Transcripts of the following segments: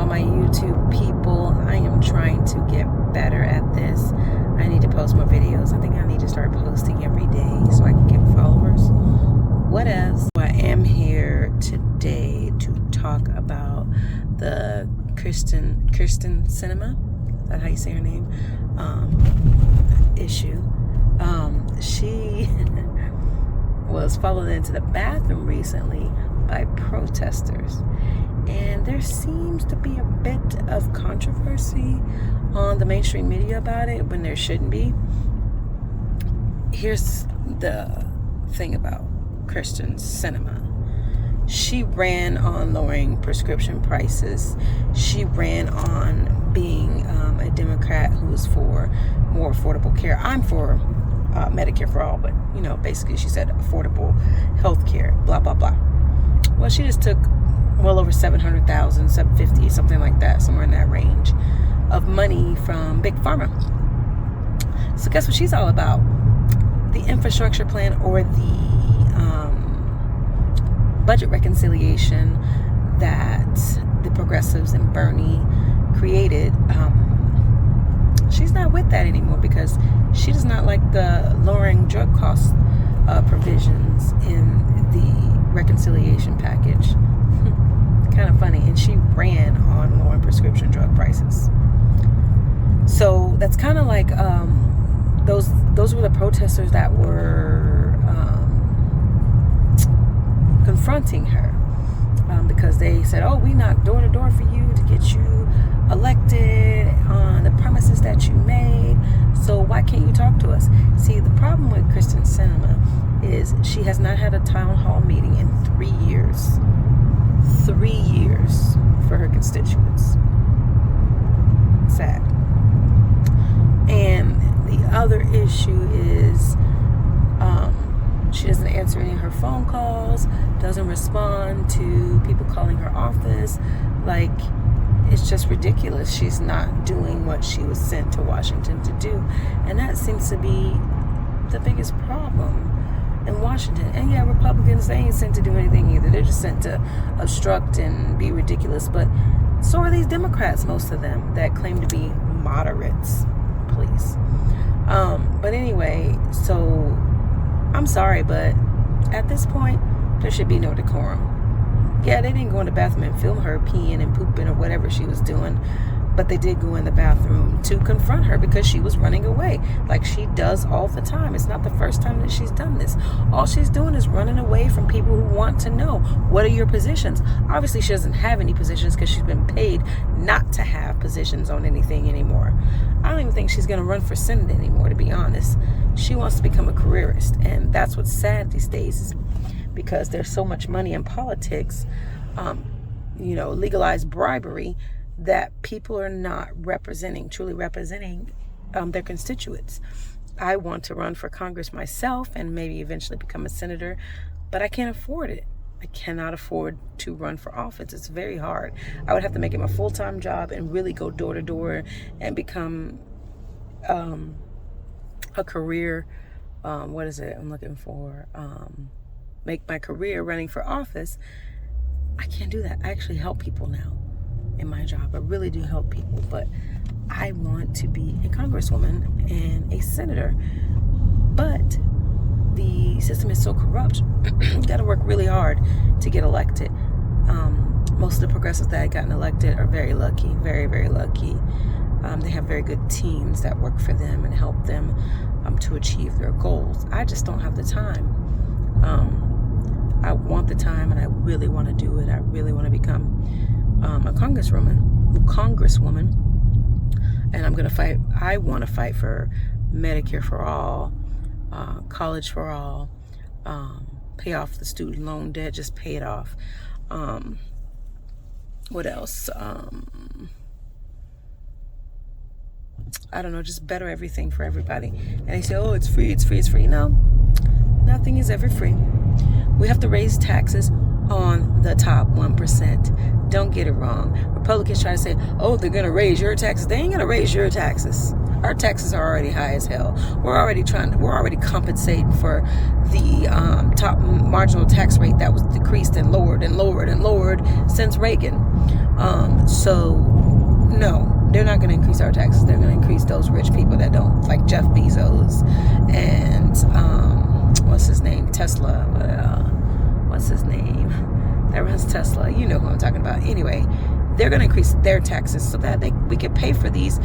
all my YouTube people. I am trying to get better at this. I need to post more videos. I think I need to start posting every day so I can get followers. What else? I am here today to talk about the Kyrsten Sinema. Is that how you say her name? Issue. She was followed into the bathroom recently by protesters, and there seems to be a bit of controversy on the mainstream media about it when there shouldn't be. Here's the thing about Kyrsten Sinema. She ran on lowering prescription prices. She ran on being a Democrat who is for more affordable care. I'm for Medicare for all, but basically she said affordable health care, blah blah blah. Well, she just took well over 700,000, 750, something like that, somewhere in that range of money from Big Pharma. So guess what she's all about? The infrastructure plan, or the budget reconciliation that the progressives and Bernie created. She's not with that anymore because she does not like the lowering drug cost provisions in the reconciliation package. Kind of funny. And she ran on lowering prescription drug prices. So that's kind of like those were the protesters that were confronting her because they said, oh, we knocked door to door for you to get you elected on the promises that you made, so why can't you talk to us? See, the problem with Kyrsten Sinema is she has not had a town hall meeting in 3 years. 3 years for her constituents. Sad. And the other issue is she doesn't answer any of her phone calls, doesn't respond to people calling her office. Like, it's just ridiculous. She's not doing what she was sent to Washington to do. And that seems to be the biggest problem in Washington. And yeah, Republicans, they ain't sent to do anything either. They're just sent to obstruct and be ridiculous. But so are these Democrats, most of them, that claim to be moderates. Please. But anyway, so I'm sorry, but at this point, there should be no decorum. Yeah, they didn't go in the bathroom and film her peeing and pooping or whatever she was doing, but they did go in the bathroom to confront her because she was running away, like she does all the time. It's not the first time that she's done this. All she's doing is running away from people who want to know, what are your positions? Obviously, she doesn't have any positions because she's been paid not to have positions on anything anymore. I don't even think she's going to run for Senate anymore, to be honest. She wants to become a careerist, and that's what's sad these days, is because there's so much money in politics, legalized bribery, that people are not truly representing their constituents. I want to run for Congress myself and maybe eventually become a senator, but I can't afford it. I cannot afford to run for office. It's very hard. I would have to make it my full-time job and really go door to door and become a career, make my career running for office. I can't do that. I actually help people now in my job. I really do help people, but I want to be a congresswoman and a senator. But the system is so corrupt. You got to work really hard to get elected. Most of the progressives that have gotten elected are very lucky, very, very lucky. They have very good teams that work for them and help them to achieve their goals. I just don't have the time. I want the time, and I really want to do it. I really want to become a congresswoman, and I'm going to fight. I want to fight for Medicare for all, college for all, pay off the student loan debt, just pay it off. What else? I don't know, just better everything for everybody. And they say, oh, it's free, it's free, it's free. No, nothing is ever free. We have to raise taxes on the top 1%. Don't get it wrong. Republicans try to say, oh, they're going to raise your taxes. They ain't going to raise your taxes. Our taxes are already high as hell. We're already compensating for the top marginal tax rate that was decreased and lowered since Reagan. So no, they're not going to increase our taxes. They're going to increase those rich people that don't, like Jeff Bezos and what's his name, Tesla. What's his name? That runs Tesla. You know who I'm talking about. Anyway, they're going to increase their taxes so that we can pay for these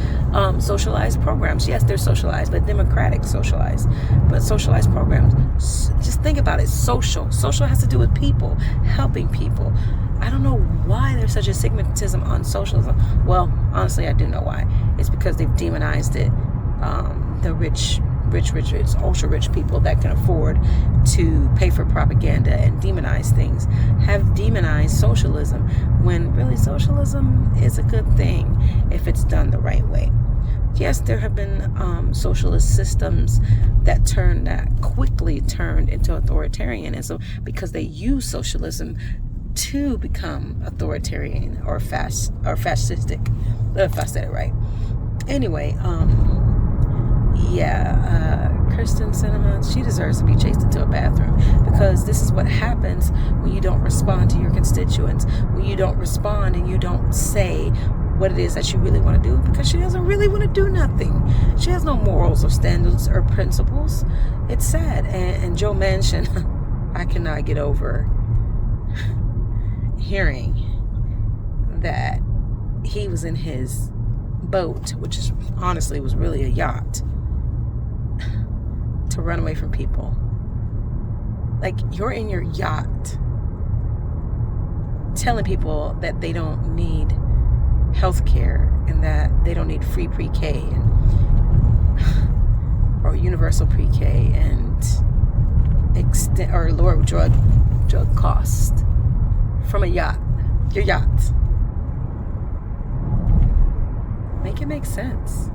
socialized programs. Yes, they're socialized, but democratic socialized. But socialized programs, just think about it. Social has to do with people, helping people. I don't know why there's such a stigmatism on socialism. Well, honestly, I do know why. It's because they've demonized it. The rich, ultra rich people that can afford to pay for propaganda and demonize things have demonized socialism, when really socialism is a good thing if it's done the right way. Yes, there have been socialist systems that quickly turned into authoritarianism because they use socialism to become authoritarian or fascistic. If I said it right. Anyway, Kyrsten Sinema, she deserves to be chased into a bathroom, because this is what happens when you don't respond to your constituents, when you don't respond and you don't say what it is that you really want to do, because she doesn't really want to do nothing. She has no morals or standards or principles. It's sad. And Joe Manchin, I cannot get over hearing that he was in his boat, which is honestly was really a yacht, to run away from people. Like, you're in your yacht telling people that they don't need health care and that they don't need free pre-K or universal pre-K and or lower drug cost from a yacht. Your yacht. Make it make sense.